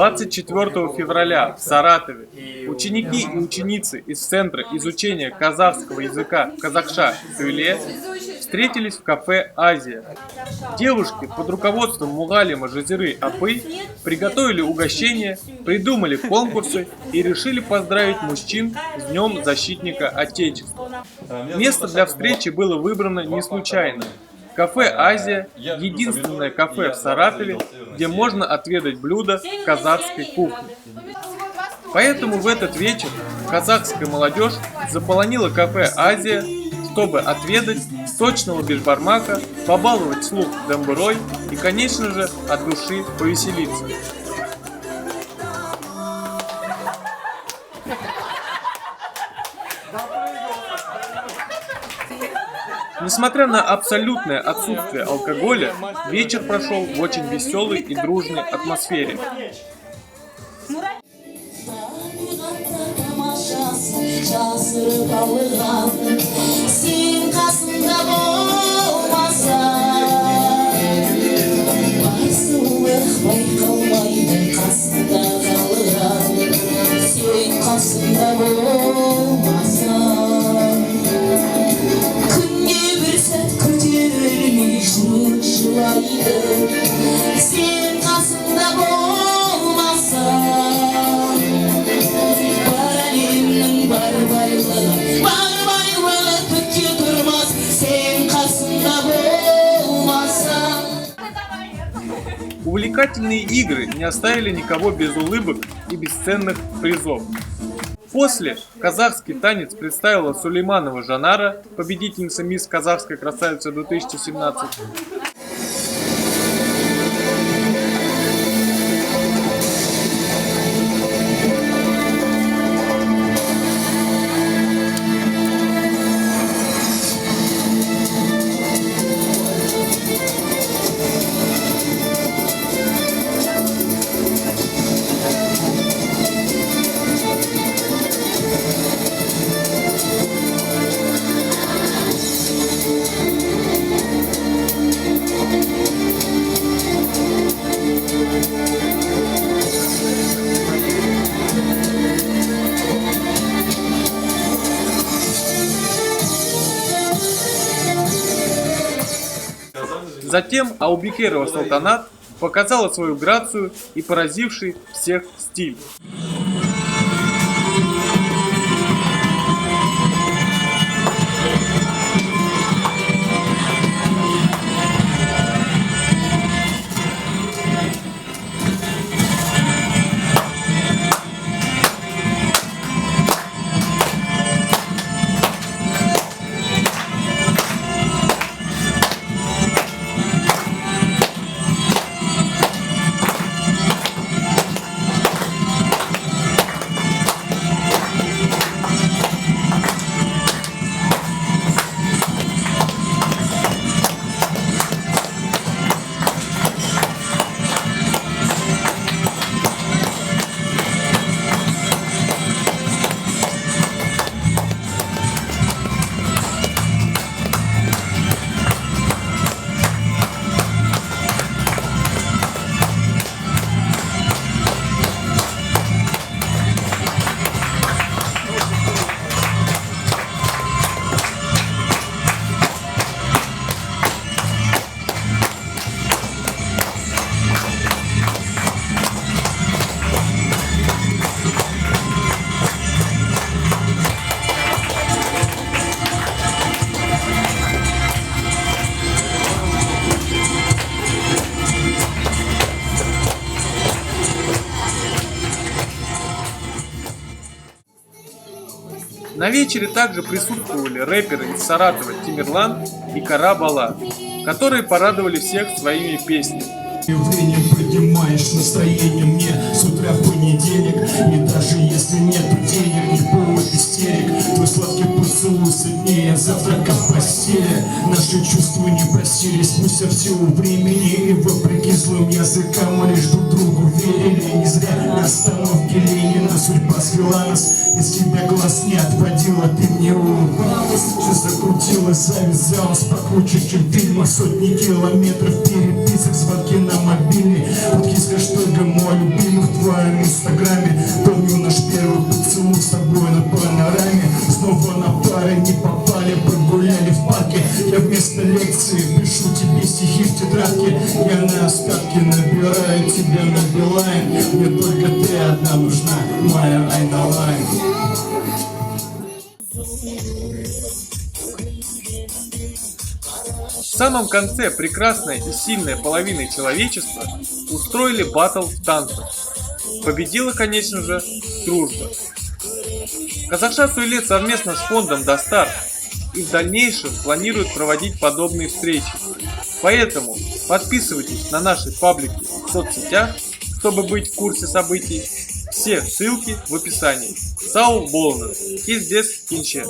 24 февраля в Саратове ученики и ученицы из Центра изучения казахского языка Казахша-Сөйле встретились в кафе «Азия». Девушки под руководством Мугалима Жазиры Апы приготовили угощения, придумали конкурсы и решили поздравить мужчин с Днем Защитника Отечества. Место для встречи было выбрано не случайно. Кафе «Азия» – единственное кафе в Саратове, где можно отведать блюда казахской кухни. Поэтому в этот вечер казахская молодежь заполонила кафе «Азия», чтобы отведать сочного бешбармака, побаловать слух дамбырой и, конечно же, от души повеселиться. Несмотря на абсолютное отсутствие алкоголя, вечер прошел в очень веселой и дружной атмосфере. Увлекательные игры не оставили никого без улыбок и бесценных призов. После казахский танец представила Сулейманова Жанара, победительница «Мисс Казахская красавица 2017. Затем Аубекерова Салтанат показала свою грацию и поразивший всех стиль. На вечере также присутствовали рэперы из Саратова Тимирлан и Кара Бала, которые порадовали всех своими песнями. Поднимаешь настроение мне с утра в понедельник, и даже если нет денег, не повод истерик, твой сладкий пульс поцелуй сильнее завтрака в постели. Наши чувства не просили спустя всего времени, и вопреки злым языкам мы лишь друг другу верили. Не зря на остановке Ленина судьба свела нас. Из тебя глаз не отводила, ты мне улыбалась. Все закрутилось, завязалось покруче, чем в фильмах. Сотни километров переписок, звонки на мобильный. Фотки с хэштегом мой любимый в твоем инстаграме. Помню наш первый поцелуй с тобой на панораме. Снова на пары не попали, прогуляли в парке. Я вместо лекции пишу тебе стихи в тетрадке. Я на остатки набираю тебя на Билайн. Мне только ты одна нужна, моя Айналайн. В самом конце прекрасная и сильная половина человечества устроили баттл в танцах. Победила, конечно же, дружба. Казахша Туйлет совместно с фондом Достар и в дальнейшем планирует проводить подобные встречи. Поэтому подписывайтесь на наши паблики в соцсетях, чтобы быть в курсе событий. Все ссылки в описании. Сау болны. Кездес кинче.